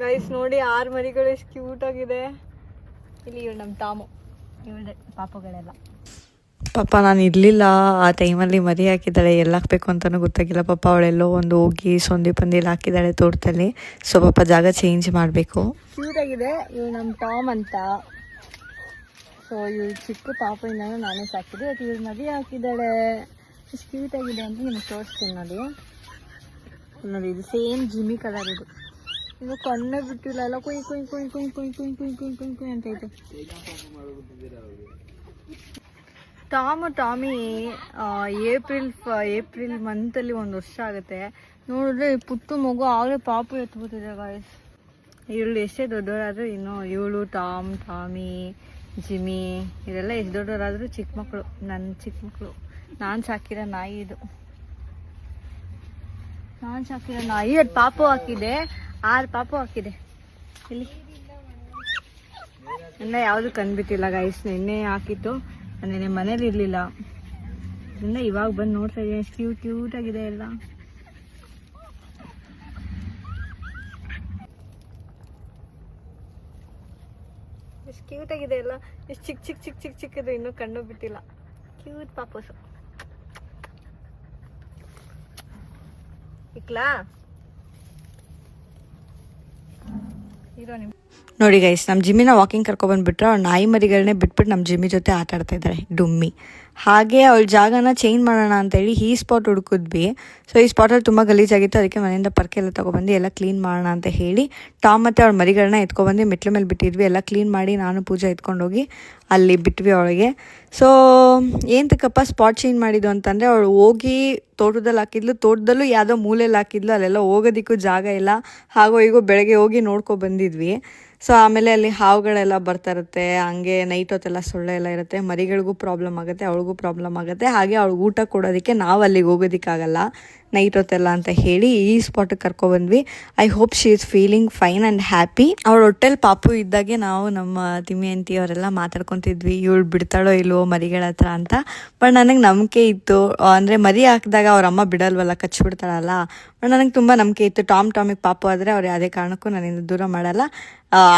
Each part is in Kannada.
ಗೈಸ್ ನೋಡಿ 6 ಮರಿಗಳು ಎಷ್ಟು ಕ್ಯೂಟ್ ಆಗಿದೆ. ಇಲ್ಲಿ ಇವ್ರು ನಮ್ಮ ಟಾಮು, ಇವಳೆ ಪಾಪುಗಳೆಲ್ಲ. ಪಾಪ ನಾನು ಇರಲಿಲ್ಲ ಆ ಟೈಮಲ್ಲಿ, ಮರಿ ಹಾಕಿದ್ದಾಳೆ, ಎಲ್ಲಿ ಹಾಕಬೇಕು ಅಂತಲೂ ಗೊತ್ತಾಗಿಲ್ಲ. ಪಾಪ ಅವಳೆಲ್ಲೋ ಒಂದು ಹೋಗಿ ಸೊಂದಿ ಪಂದಿಯಲ್ಲಿ ಹಾಕಿದ್ದಾಳೆ ತೋಟದಲ್ಲಿ. ಸೊ ಪಾಪ ಜಾಗ ಚೇಂಜ್ ಮಾಡಬೇಕು. ಕ್ಯೂಟ್ ಆಗಿದೆ. ಇವ್ರು ನಮ್ಮ ಟಾಮ್ ಅಂತ. ಸೊ ಇವ್ರು ಚಿಕ್ಕ ಪಾಪದಿಂದನೂ ನಾನೇ ಸಾಕಿದೆ. ಅದು ಇವ್ರು ಮರಿ ಹಾಕಿದ್ದಾಳೆ. ಎಷ್ಟು ಕ್ಯೂಟ್ ಆಗಿದೆ ಅಂತ ನಿಮ್ಗೆ ತೋರಿಸ್ತೀನಿ ನೋಡಿ. ನೋಡಿ ಇದು ಸೇಮ್ ಜಿಮ್ಮಿ ಕಲರ್. ಇದು ಇನ್ನು ಕಣ್ಣೇ ಬಿಟ್ಟಿಲ್ಲ, ಎಲ್ಲ ಕುಯ್ ಕುಯ್ ಕುಯ್ ಕುಯ್ ಕುಯ್ ಕುಯ್ ಕುಯ್ ಕುಯ್ ಕುಯ್ ಕುಯ್ ಅಂತ ಐತೆ. ಟಾಮಿ ಏಪ್ರಿಲ್ ಮಂತಲ್ಲಿ 1 ವರ್ಷ ಆಗುತ್ತೆ. ನೋಡಿದ್ರೆ ಪುಟ್ಟು ಮಗು ಆಗಲೇ ಪಾಪು ಎತ್ಬಿಟ್ಟಿದೆ ಗಾಯ್ಸ್. ಇವಳು ಎಷ್ಟೇ ದೊಡ್ಡವರಾದರೂ ಇನ್ನು ಇವಳು ಟಾಮಿ ಜಿಮ್ಮಿ ಇದೆಲ್ಲ ಎಷ್ಟು ದೊಡ್ಡವರಾದರೂ ಚಿಕ್ಕ ಮಕ್ಕಳು, ನನ್ನ ಚಿಕ್ಕ ಮಕ್ಕಳು. ನಾನು ಸಾಕಿರೋ ನಾಯಿ ಇದು. ಇವತ್ತು ಪಾಪು ಹಾಕಿದೆ, 6 ಪಾಪು ಹಾಕಿದೆ. ಇಲ್ಲಿ ಇನ್ನ ಯಾವುದು ಕಂಡುಬಿಟ್ಟಿಲ್ಲ ಗೈಸ್. ನಿನ್ನೆ ಹಾಕಿತ್ತು, ನೆನ್ನೆ ಮನೇಲಿ ಇರಲಿಲ್ಲ. ಇನ್ನ ಇವಾಗ ಬಂದು ನೋಡ್ತಾ ಇದ್ದೀನಿ. ಎಷ್ಟು ಕ್ಯೂಟ್ ಆಗಿದೆ ಎಲ್ಲ. ಎಷ್ಟು ಕ್ಯೂಟ್ ಆಗಿದೆ ಎಲ್ಲ. ಎಷ್ಟು ಚಿಕ್ಕದು ಇನ್ನೂ ಕಣ್ಣು ಬಿಟ್ಟಿಲ್ಲ. ಕ್ಯೂಟ್ ಪಾಪುಸು. ಇಕ್ಲಾ ನೋಡಿ ಗೈಸ್, ನಮ್ಮ ಜಿಮ್ಮಿನ ವಾಕಿಂಗ್ ಕರ್ಕೊಬಂದ್ಬಿಟ್ರೆ ಅವ್ಳು ನಾಯಿ ಮರಿಗಳನ್ನೇ ಬಿಟ್ಬಿಟ್ಟು ನಮ್ಮ ಜಿಮ್ಮಿ ಜೊತೆ ಆಟ ಆಡ್ತಾ ಇದ್ದಾರೆ ಡುಮ್ಮಿ. ಹಾಗೆ ಅವಳ ಜಾಗನ ಚೇಂಜ್ ಮಾಡೋಣ ಅಂತೇಳಿ ಈ ಸ್ಪಾಟ್ ಹುಡುಕಿದ್ವಿ. ಸೊ ಈ ಸ್ಪಾಟಲ್ಲಿ ತುಂಬ ಗಲೀಜಾಗಿತ್ತು. ಅದಕ್ಕೆ ಮನೆಯಿಂದ ಪರ್ಕೆ ಎಲ್ಲ ತೊಗೊಬಂದು ಎಲ್ಲ ಕ್ಲೀನ್ ಮಾಡೋಣ ಅಂತ ಹೇಳಿ ಟಾಮ್ ಮತ್ತು ಅವಳ ಮರಿಗಳನ್ನ ಎತ್ಕೊಬಂದು ಮೆಟ್ಲ ಮೇಲೆ ಬಿಟ್ಟಿದ್ವಿ. ಎಲ್ಲ ಕ್ಲೀನ್ ಮಾಡಿ ನಾನು ಪೂಜೆ ಎತ್ಕೊಂಡೋಗಿ ಅಲ್ಲಿ ಬಿಟ್ವಿ ಅವಳಿಗೆ. ಸೊ ಏನಕ್ಕಪ್ಪ ಸ್ಪಾಟ್ ಚೇಂಜ್ ಮಾಡಿದ್ದು ಅಂತಂದರೆ, ಅವಳು ಹೋಗಿ ತೋಟದಲ್ಲಿ ಹಾಕಿದ್ಲು, ತೋಟದಲ್ಲೂ ಯಾವುದೋ ಮೂಲೆಯಲ್ಲಿ ಹಾಕಿದ್ಲು. ಅಲ್ಲೆಲ್ಲ ಹೋಗೋದಕ್ಕೂ ಜಾಗ ಇಲ್ಲ. ಹಾಗೋ ಹೀಗೋ ಬೆಳಗ್ಗೆ ಹೋಗಿ ಬಂದಿದ್ವಿ. ಸೊ ಆಮೇಲೆ ಅಲ್ಲಿ ಹಾವುಗಳೆಲ್ಲ ಬರ್ತಾ ಇರುತ್ತೆ. ಹಂಗೆ ನೈಟ್ ಹೊತ್ತೆಲ್ಲ ಸೊಳ್ಳೆ ಎಲ್ಲ ಇರುತ್ತೆ. ಮರಿಗಳಿಗೂ ಪ್ರಾಬ್ಲಮ್ ಆಗುತ್ತೆ, ಅವಳಿಗೂ ಪ್ರಾಬ್ಲಮ್ ಆಗುತ್ತೆ. ಹಾಗೆ ಅವಳಿಗೆ ಊಟ ಕೊಡೋದಕ್ಕೆ ನಾವು ಅಲ್ಲಿಗೆ ಹೋಗೋದಕ್ಕಾಗಲ್ಲ ನೈಟ್ ಹೊತ್ತೆಲ್ಲ ಅಂತ ಹೇಳಿ ಈ ಸ್ಪಾಟಿಗೆ ಕರ್ಕೊಬಂದ್ವಿ. I hope she is feeling fine and happy. ಅವಳ ಹೊಟ್ಟೆಲಿ ಪಾಪು ಇದ್ದಾಗೆ ನಾವು ನಮ್ಮ ತಿಮ್ಮಿ ಅಂತಿ ಅವರೆಲ್ಲ ಮಾತಾಡ್ಕೊತಿದ್ವಿ, ಇವಳು ಬಿಡ್ತಾಳೋ ಇಲ್ವೋ ಮರಿಗಳ ಹತ್ರ ಅಂತ. ಬಟ್ ನನಗೆ ನಂಬಿಕೆ ಇತ್ತು, ಅಂದರೆ ಮರಿ ಹಾಕಿದಾಗ ಅವ್ರ ಅಮ್ಮ ಬಿಡಲ್ವಲ್ಲ, ಕಚ್ಚಿಬಿಡ್ತಾಳಲ್ಲ. ಬಟ್ ನನಗೆ ತುಂಬ ನಂಬಿಕೆ ಇತ್ತು, ಟಾಮಿಗೆ ಪಾಪು ಆದರೆ ಅವ್ರು ಯಾವುದೇ ಕಾರಣಕ್ಕೂ ನನ್ನಿಂದ ದೂರ ಮಾಡಲ್ಲ.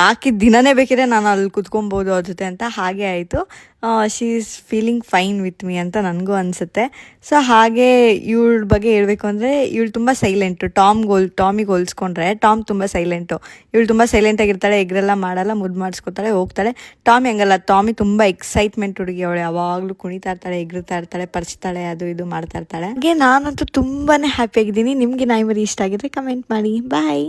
ಹಾಕಿದ ದಿನನೇ ಬೇಕಿದ್ರೆ ನಾನು ಅಲ್ಲಿ ಕುತ್ಕೊಬೋದು ಅವ್ರ ಜೊತೆ ಅಂತ. ಹಾಗೆ ಆಯಿತು. She is feeling fine with me ಅಂತ ನನಗೂ ಅನಿಸುತ್ತೆ. ಸೊ ಹಾಗೆ ಇವಳ ಬಗ್ಗೆ ಹೇಳಬೇಕು ಅಂದರೆ, ಇವಳು ತುಂಬ ಸೈಲೆಂಟು. ಟಾಮಿಗೆ ಹೋಲಿಸ್ಕೊಂಡ್ರೆ ಟಾಮ್ ತುಂಬ ಸೈಲೆಂಟು. ಇವಳು ತುಂಬ ಸೈಲೆಂಟಾಗಿರ್ತಾಳೆ, ಎಗ್ರೆಲ್ಲ ಮಾಡಲ್ಲ, ಮುದ್ದು ಮಾಡಿಸ್ಕೊತಾಳೆ, ಹೋಗ್ತಾಳೆ. ಟಾಮಿ ಹಂಗಲ್ಲ, ಟಾಮಿ ತುಂಬ ಎಕ್ಸೈಟ್ಮೆಂಟ್ ಹುಡುಗಿ. ಅವಳು ಯಾವಾಗಲೂ ಕುಣಿತಾ ಇರ್ತಾಳೆ, ಎಗ್ರುತ್ತಾ ಇರ್ತಾಳೆ, ಪರ್ಚ್ತಾಳೆ, ಅದು ಇದು ಮಾಡ್ತಾ ಇರ್ತಾಳೆ. ಹಾಗೆ ನಾನಂತೂ ತುಂಬಾ ಹ್ಯಾಪಿಯಾಗಿದ್ದೀನಿ. ನಿಮಗೆ ನಾಯಿ ಮರಿ ಇಷ್ಟ ಆಗಿದ್ರೆ ಕಮೆಂಟ್ ಮಾಡಿ. ಬಾಯ್.